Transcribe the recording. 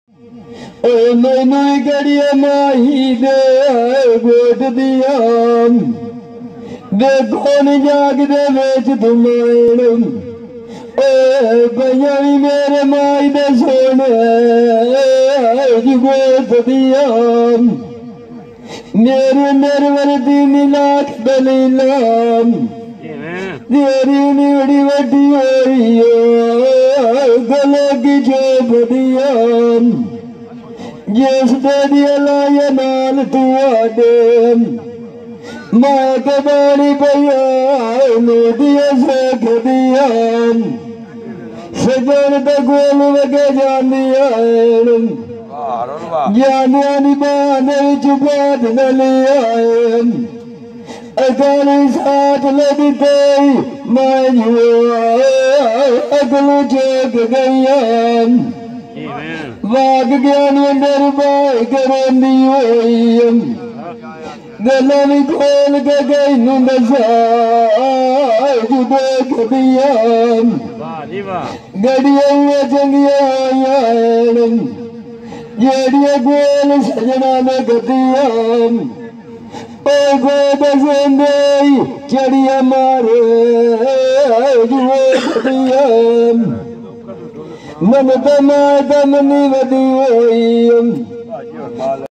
मैनू गड़िया माही दे गोट दिया देखो न जाग दे बेच तुम भैया भी मेरे माई दे सोने गोट दिया मेरे निर्वर 3 लाख दलीला तेरी नीड़ी वड्डी होई गले की चोप दिया जिस दे दिया लाया नाल तू आदे मां के बारी भैया दिया सेख दिया सजन तो गोल वगे जानिया जानिया नी बहाने बात न लिया अगली साथ लगी तेई मैं अगलू चेक गैया वाग ज्ञान अंदर बाई करोनी होई गला भी खोल के गई नू दसा देख दिया गड़िया चंगिया जेड़िया गोल सजना ने गदिया चढ़िया मारे मन तो माता मनी वधी होई